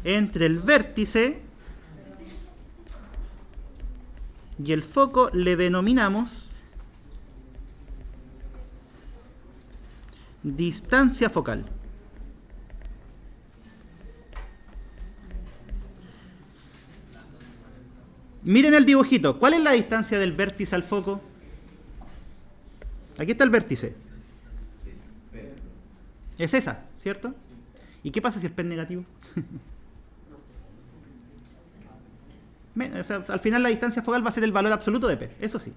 entre el vértice y el foco le denominamos distancia focal. Miren el dibujito. ¿Cuál es la distancia del vértice al foco? Aquí está el vértice. Es esa, ¿cierto? ¿Y qué pasa si el P es negativo? O sea, al final la distancia focal va a ser el valor absoluto de P. Eso sí.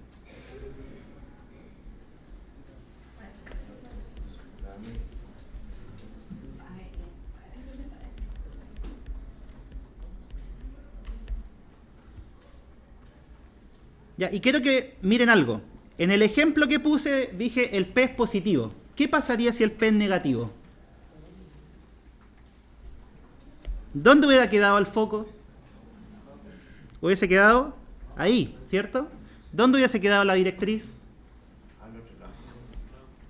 Ya, y quiero que miren algo. En el ejemplo que puse dije el P es positivo. ¿Qué pasaría si el P es negativo? ¿Dónde hubiera quedado el foco? Hubiese quedado ahí, ¿cierto? ¿Dónde hubiese quedado la directriz?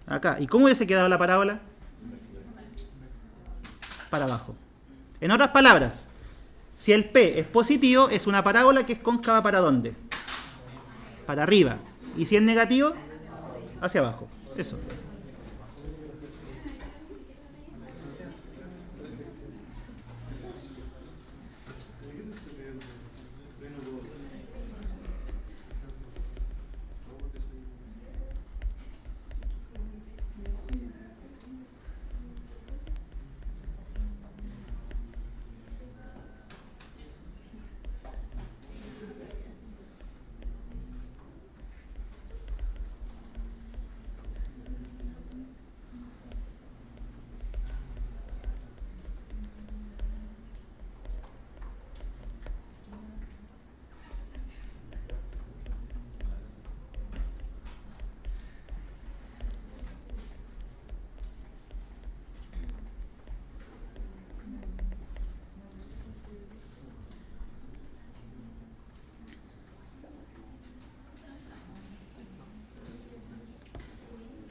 Acá. ¿Y cómo hubiese quedado la parábola? Para abajo. En otras palabras, si el P es positivo, es una parábola que es cóncava ¿para dónde? Para arriba. Y si es negativo, hacia abajo. Eso.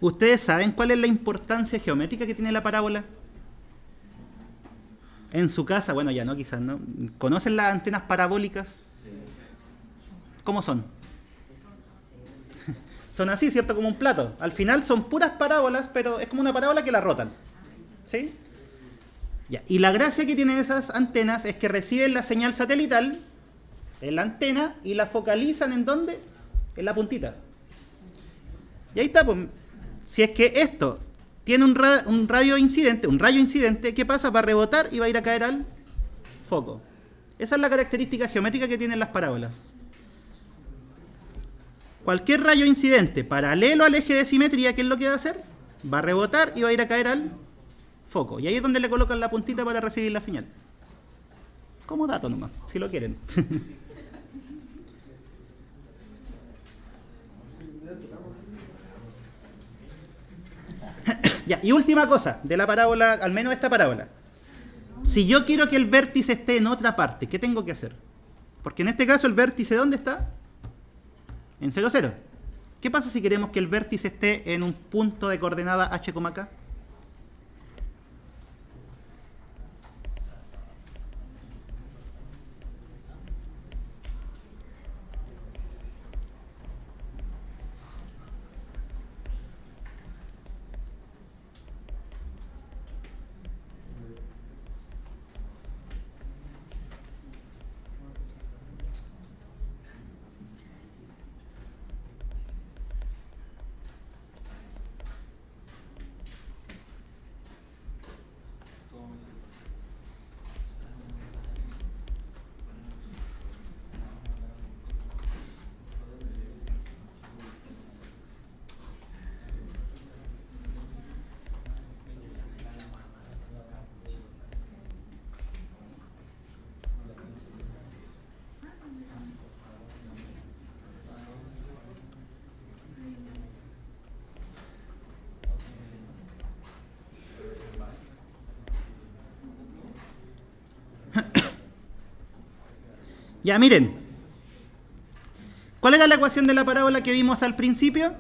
¿Ustedes saben cuál es la importancia geométrica que tiene la parábola? En su casa, bueno, ya no, quizás no. ¿Conocen las antenas parabólicas? ¿Cómo son? Son así, ¿cierto? Como un plato. Al final son puras parábolas, pero es como una parábola que la rotan. ¿Sí? Ya. Y la gracia que tienen esas antenas es que reciben la señal satelital en la antena y la focalizan ¿en dónde? En la puntita. Y ahí está, pues, si es que esto tiene un rayo incidente, ¿qué pasa? Va a rebotar y va a ir a caer al foco. Esa es la característica geométrica que tienen las parábolas. Cualquier rayo incidente paralelo al eje de simetría, ¿qué es lo que va a hacer? Va a rebotar y va a ir a caer al foco. Y ahí es donde le colocan la puntita para recibir la señal. Como dato nomás, si lo quieren. Ya, y última cosa de la parábola, al menos esta parábola. Si yo quiero que el vértice esté en otra parte, ¿qué tengo que hacer? Porque en este caso el vértice, ¿dónde está? En 0, 0. ¿Qué pasa si queremos que el vértice esté en un punto de coordenada h, k? Ya, miren. ¿Cuál era la ecuación de la parábola que vimos al principio?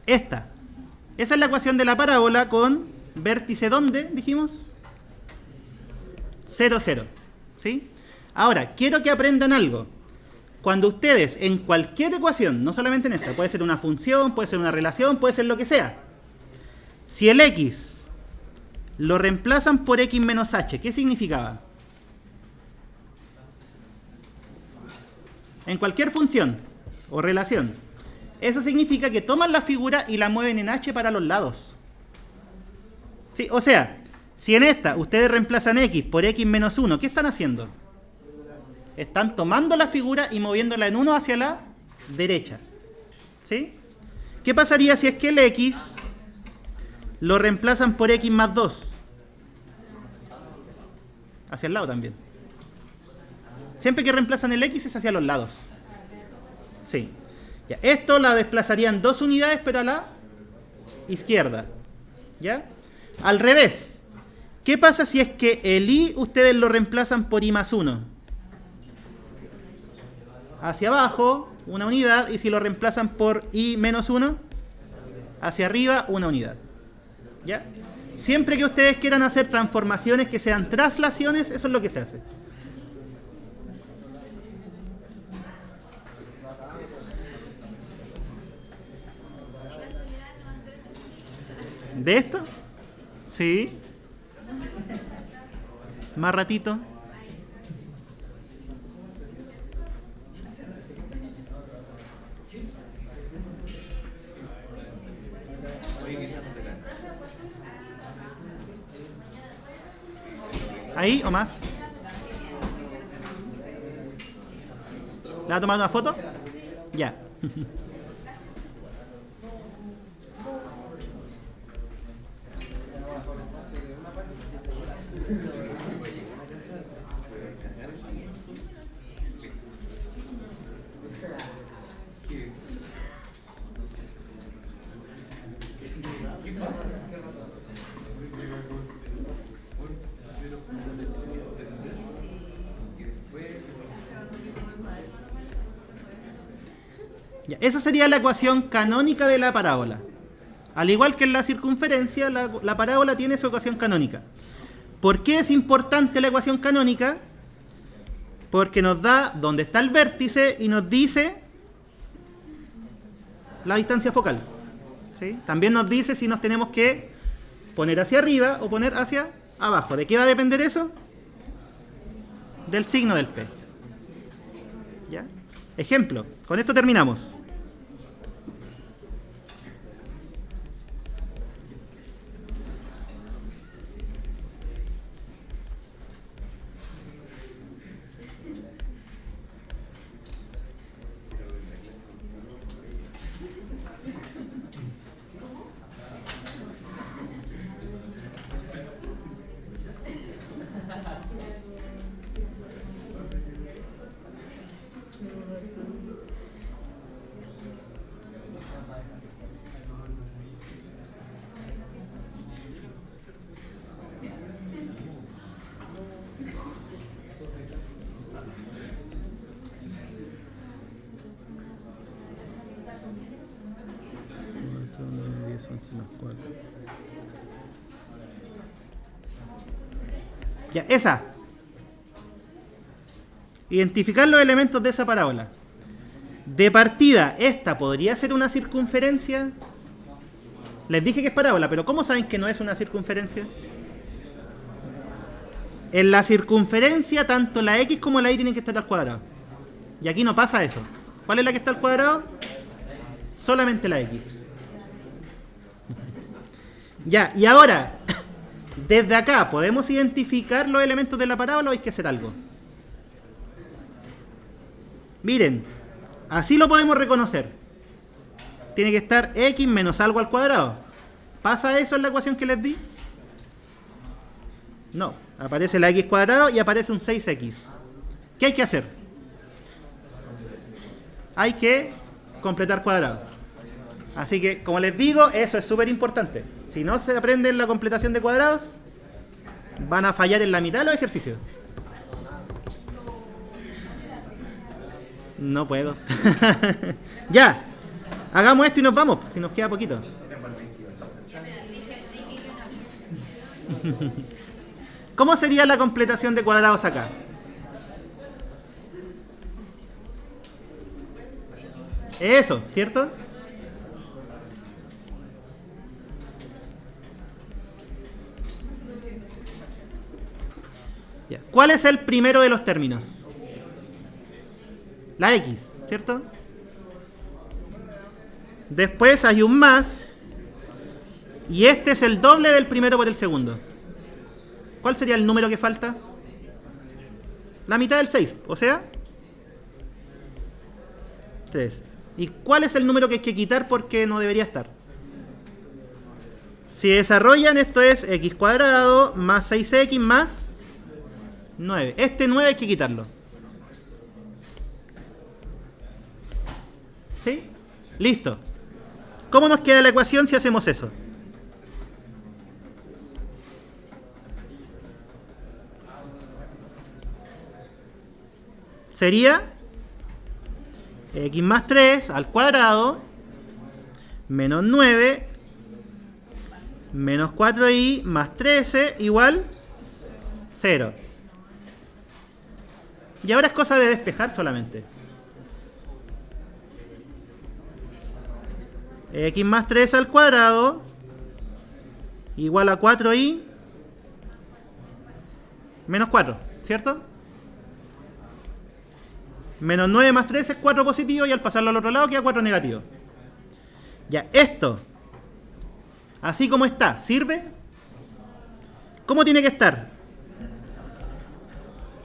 Esta. Esa es la ecuación de la parábola con vértice ¿dónde? Dijimos 0, 0. ¿Sí? Ahora, quiero que aprendan algo. Cuando ustedes en cualquier ecuación, no solamente en esta, puede ser una función, puede ser una relación, puede ser lo que sea. Si el x lo reemplazan por x menos h, ¿qué significaba? En cualquier función o relación. Eso significa que toman la figura y la mueven en h para los lados. ¿Sí? O sea, si en esta ustedes reemplazan x por x menos 1, ¿qué están haciendo? Están tomando la figura y moviéndola en 1 hacia la derecha. ¿Sí? ¿Qué pasaría si es que el x lo reemplazan por x más 2? Hacia el lado también. Siempre que reemplazan el x es hacia los lados. Sí. Ya. Esto la desplazarían 2 unidades, pero a la izquierda. ¿Ya? Al revés. ¿Qué pasa si es que el y ustedes lo reemplazan por y más 1? Hacia abajo, una unidad. Y si lo reemplazan por y menos 1, hacia arriba, una unidad. ¿Ya? Siempre que ustedes quieran hacer transformaciones que sean traslaciones, eso es lo que se hace. ¿De esto? Sí. Más ratito. ¿Ahí o más? ¿Le va a tomar una foto? Ya. Ya, esa sería la ecuación canónica de la parábola. Al igual que en la circunferencia, la parábola tiene su ecuación canónica. ¿Por qué es importante la ecuación canónica? Porque nos da dónde está el vértice y nos dice la distancia focal. ¿Sí? También nos dice si nos tenemos que poner hacia arriba o poner hacia abajo. ¿De qué va a depender eso? Del signo del P. ¿Ya? Ejemplo, con esto terminamos. Ya, esa. Identificar los elementos de esa parábola. De partida, esta podría ser una circunferencia. Les dije que es parábola, pero ¿cómo saben que no es una circunferencia? En la circunferencia, tanto la X como la Y tienen que estar al cuadrado. Y aquí no pasa eso. ¿Cuál es la que está al cuadrado? Solamente la X. Ya, y ahora, desde acá, ¿podemos identificar los elementos de la parábola o hay que hacer algo? Miren, así lo podemos reconocer. Tiene que estar X menos algo al cuadrado. ¿Pasa eso en la ecuación que les di? No, aparece la X cuadrado y aparece un 6X. ¿Qué hay que hacer? Hay que completar cuadrado. Así que, como les digo, eso es súper importante. Si no se aprenden la completación de cuadrados, van a fallar en la mitad de los ejercicios. No puedo. Ya, hagamos esto y nos vamos, si nos queda poquito. ¿Cómo sería la completación de cuadrados acá? Eso, ¿cierto? Ya. ¿Cuál es el primero de los términos? La X, ¿cierto? Después hay un más. Y este es el doble del primero por el segundo. ¿Cuál sería el número que falta? La mitad del 6, o sea 3. ¿Y cuál es el número que hay que quitar porque no debería estar? Si desarrollan, esto es x cuadrado más 6x más 9. Este 9 hay que quitarlo. ¿Sí? Listo. ¿Cómo nos queda la ecuación si hacemos eso? Sería x más 3 al cuadrado menos 9 menos 4y más 13 igual 0. Y ahora es cosa de despejar solamente. X más 3 al cuadrado igual a 4y menos 4, ¿cierto? Menos 9 más 3 es 4 positivo y al pasarlo al otro lado queda 4 negativo. Ya, esto, así como está, ¿sirve? ¿Cómo tiene que estar?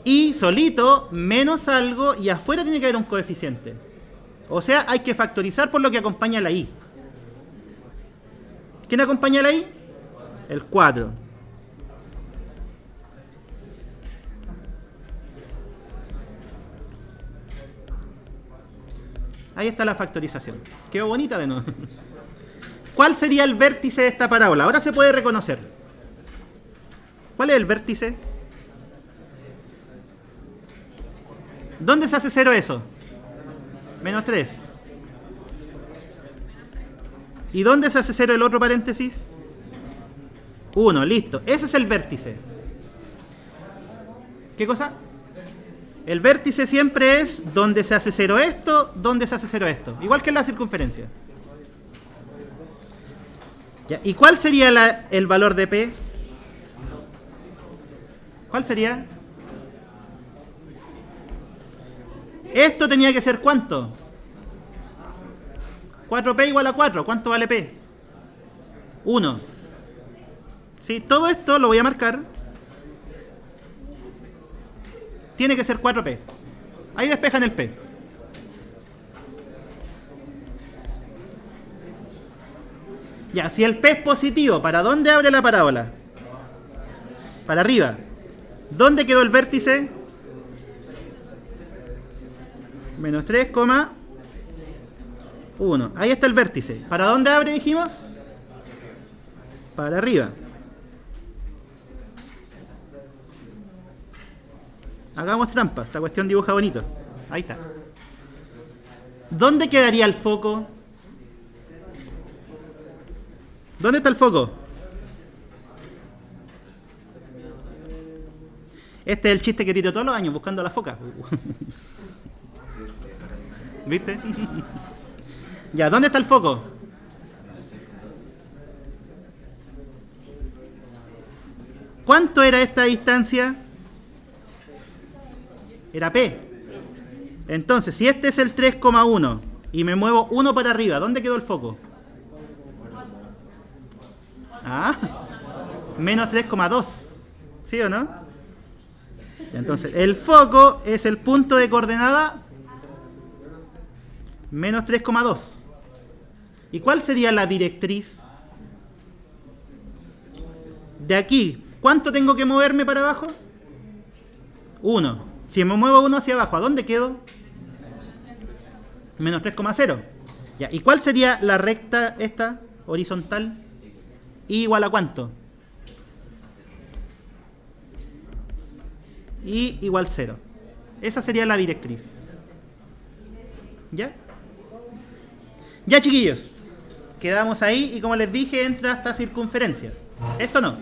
Y solito, menos algo, y afuera tiene que haber un coeficiente. O sea, hay que factorizar por lo que acompaña a la y. ¿Quién acompaña a la y? El 4. Ahí está la factorización. Quedó bonita de nuevo. ¿Cuál sería el vértice de esta parábola? Ahora se puede reconocer. ¿Cuál es el vértice? ¿Dónde se hace 0 eso? Menos 3. ¿Y dónde se hace 0 el otro paréntesis? 1, listo. Ese es el vértice. ¿Qué cosa? El vértice siempre es donde se hace 0 esto, donde se hace 0 esto. Igual que en la circunferencia. ¿Ya? ¿Y cuál sería el valor de P? ¿Cuál sería? Esto tenía que ser ¿cuánto? 4P igual a 4. ¿Cuánto vale P? 1. ¿Sí? Todo esto lo voy a marcar. Tiene que ser 4P. Ahí despejan el P. Ya, si el P es positivo, ¿para dónde abre la parábola? Para arriba. ¿Dónde quedó el vértice? Menos 3,1. Ahí está el vértice. ¿Para dónde abre, dijimos? Para arriba. Hagamos trampa. Esta cuestión dibuja bonito. Ahí está. ¿Dónde quedaría el foco? ¿Dónde está el foco? Este es el chiste que tiro todos los años buscando la foca. ¿Viste? Ya, ¿dónde está el foco? ¿Cuánto era esta distancia? Era P. Entonces, si este es el 3,1 y me muevo 1 para arriba, ¿dónde quedó el foco? Ah, menos 3,2. ¿Sí o no? Entonces, el foco es el punto de coordenada menos 3,2. ¿Y cuál sería la directriz? De aquí, ¿cuánto tengo que moverme para abajo? 1. Si me muevo 1 hacia abajo, ¿a dónde quedo? Menos 3,0. Ya, ¿y cuál sería la recta esta, horizontal? ¿Y igual a cuánto? Y igual 0. Esa sería la directriz. ¿Ya? Ya, chiquillos. Quedamos ahí y como les dije, entra esta circunferencia. Esto no.